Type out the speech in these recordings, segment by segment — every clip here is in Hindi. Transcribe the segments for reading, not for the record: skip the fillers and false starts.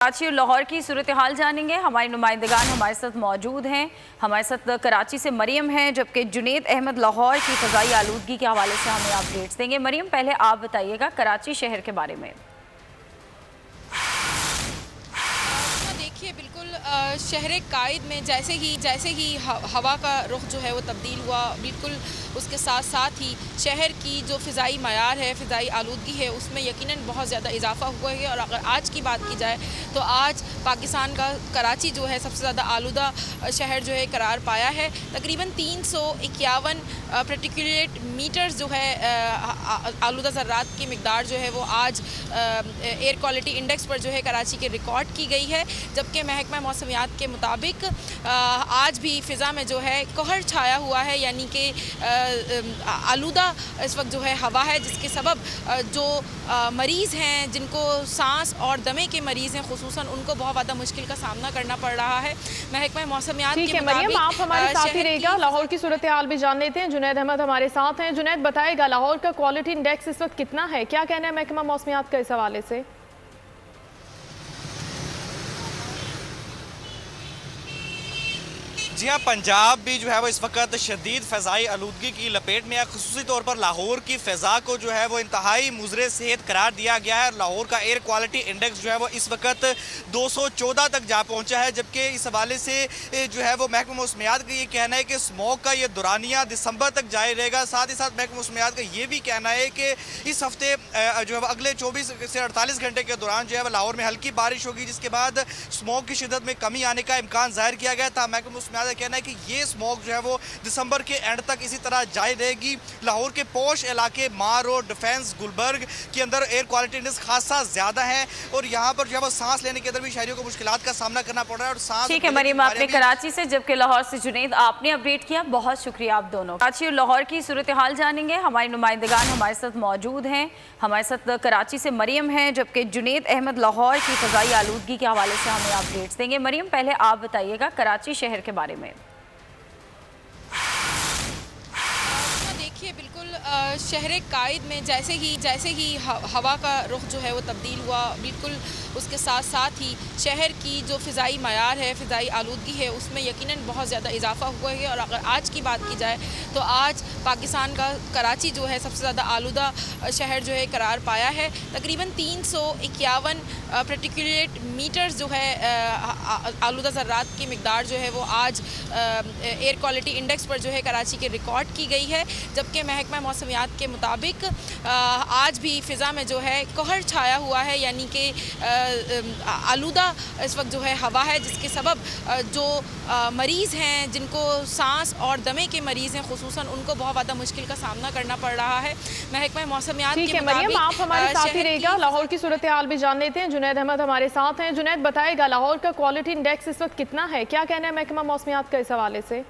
कराची और लाहौर की सूरत हाल जानेंगे। हमारी नुमाइंदगान हमारे साथ मौजूद हैं। हमारे साथ कराची से मरियम हैं, जबकि जुनैद अहमद लाहौर की फ़ज़ाई आलूदगी के हवाले से हमें अपडेट्स देंगे। मरियम, पहले आप बताइएगा कराची शहर के बारे में। देखिए, बिल्कुल शहर कायद में जैसे ही हवा का रुख जो है वो तब्दील हुआ, बिल्कुल उसके साथ साथ ही शहर की जो फ़िज़ाई मयार है, फ़िज़ाई आलूदगी है, उसमें यकीनन बहुत ज़्यादा इजाफ़ा हुआ है। और अगर आज की बात की जाए तो आज पाकिस्तान का कराची जो है सबसे ज़्यादा आलूदा शहर जो है करार पाया है। तकरीबन 351 पार्टिकुलेट मीटर्स जो है आलूदा ज़र्रात की मिकदार जो है वो आज एयर क्वालिटी इंडेक्स पर जो है कराची के रिकॉर्ड की गई है। जबकि महकमा मौसमियात के मुताबिक आज भी फ़िज़ा में जो है कहर छाया हुआ है, यानी कि आलूदा इस वक्त जो है हवा है, जिसके सबब जो मरीज़ हैं, जिनको सांस और दमे के मरीज़ हैं खुसूसन, उनको बहुत ज़्यादा मुश्किल का सामना करना पड़ रहा है। महकमा मौसमियात के मुताबिक आप हमारे साथ ही रहेगा, लाहौर की सूरत हाल भी जान लेते हैं। जुनैद अहमद हमारे साथ हैं। जुनैद, बताएगा लाहौर का क्वालिटी इंडेक्स इस वक्त कितना है, क्या कहना है महकमा मौसमियात का इस हवाले से? जी हाँ, पंजाब भी जो है वो इस वक्त शदीद फ़ज़ाई आलूदगी की लपेट में है। ख़ुसूसी तौर पर लाहौर की फ़ज़ा को जो है वो इंतहाई मुज़रे सेहत करार दिया गया है। लाहौर का एयर क्वालिटी इंडेक्स जो है वो इस वक्त 214 तक जा पहुँचा है। जबकि इस हवाले से जो है वो महकमा मौसमियात का ये कहना है कि स्मॉग का ये दौरानिया दिसंबर तक जारी रहेगा। साथ ही साथ महकमा मौसमियात का ये भी कहना है कि इस हफ्ते जो है वो अगले 24 से 48 घंटे के दौरान जो है वो लाहौर में हल्की बारिश होगी, जिसके बाद स्मॉग की शिद्दत में कमी आने का इम्कान ज़ाहिर किया गया था। महकमा मौसमियात कहना है कि ये स्मॉग जो है वो दिसंबर के एंड तक इसी तरह जारी रहेगी। लाहौर के पोश इलाके मार रोड, डिफेंस, गुलबर्ग के अंदर एयर क्वालिटी इंडेक्स खासा ज्यादा है और यहाँ पर जो है वो सांस लेने के अंदर भी शहरियों को मुश्किलात का सामना करना पड़ रहा है। और सांस ठीक है मरियम, आपने कराची से, जबकि लाहौर से जुनैद आपने अपडेट किया, बहुत शुक्रिया आप दोनों। कराची और लाहौर की सूरत हाल जानेंगे। हमारी नुमाइंदगान हमारे साथ मौजूद हैं। हमारे साथ कराची से मरियम हैं, जबकि जुनैद अहमद लाहौर की फ़ज़ाई आलूदगी के हवाले से हमें अपडेट्स देंगे। मरियम, पहले आप बताइएगा कराची शहर के बारे में। देखिए, बिल्कुल शहर कायद में जैसे ही हवा का रुख जो है वो तब्दील हुआ, बिल्कुल उसके साथ साथ ही शहर की जो फ़िज़ाई मयार है, फ़िज़ाई आलूदगी है, उसमें यकीनन बहुत ज़्यादा इजाफ़ा हुआ है। और अगर आज की बात की जाए तो आज पाकिस्तान का कराची जो है सबसे ज़्यादा आलूदा शहर जो है करार पाया है। तकरीबन 351 पार्टिकुलेट मीटर्स जो है आलूदा ज़र्रात की मिकदार जो है वो आज एयर क्वालिटी इंडेक्स पर जो है कराची के रिकॉर्ड की गई है। जबकि महकमा मौसमियात के मुताबिक आज भी फ़िज़ा में जो है कहर छाया हुआ है, यानी कि आलूदा इस वक्त जो है हवा है, जिसके सबब जो मरीज़ हैं, जिनको सांस और दमे के मरीज़ हैं खुसूसन, उनको बहुत ज़्यादा मुश्किल का सामना करना पड़ रहा है। महकमा मौसमियात के मुताबिक आप हमारे साथ ही रहेगा, लाहौर की सूरत हाल भी जान लेते हैं। जुनैद अहमद हमारे साथ हैं। जुनैद, बताएगा लाहौर का क्वालिटी इंडेक्स इस वक्त कितना है, क्या कहना है महकमा मौसमियात का इस हवाले से?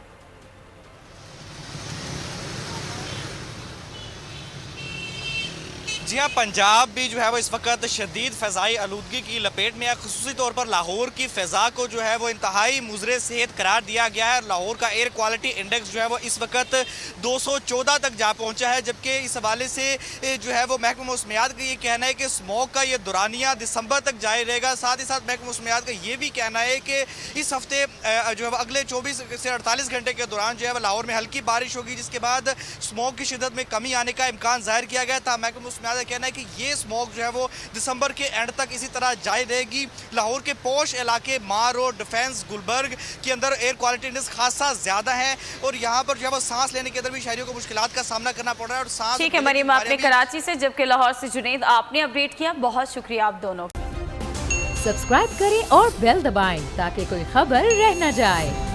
जी हाँ, पंजाब भी जो है वो इस वक्त शदीद फ़ज़ाई आलूदगी की लपेट में है। ख़ुसूसी तौर पर लाहौर की फ़ज़ा को जो है वो इंतहाई मुज़रे सेहत करार दिया गया है। लाहौर का एयर क्वालिटी इंडेक्स जो है वो इस वक्त 214 तक जा पहुँचा है। जबकि इस हवाले से जो है वो महकमा मौसमियात का ये कहना है कि स्मॉग का ये दौरानिया दिसंबर तक जारी रहेगा। साथ ही साथ महकमा मौसमियात का ये भी कहना है कि इस हफ्ते जो है वो अगले 24 से 48 घंटे के दौरान जो है वो लाहौर में हल्की बारिश होगी, जिसके बाद स्मॉग की शिद्दत में कमी आने का इम्कान ज़ाहिर किया गया था। महकमा मौसमियात कहना है कि ये स्मॉग जो है वो दिसंबर के एंड तक इसी तरह जारी रहेगी। लाहौर के पोश इलाके मार रोड, डिफेंस, गुलबर्ग के अंदर एयर क्वालिटी इंडेक्स खासा ज्यादा है और यहाँ पर जो है वो सांस लेने के अंदर भी शहरियों को मुश्किलात का सामना करना पड़ रहा है। और सांस ठीक है मरियम, आपने कराची से, जबकि लाहौर से जुनैद आपने अपडेट किया, बहुत शुक्रिया आप दोनों। सब्सक्राइब करें और बेल दबाएं ताकि कोई खबर रह न जाए।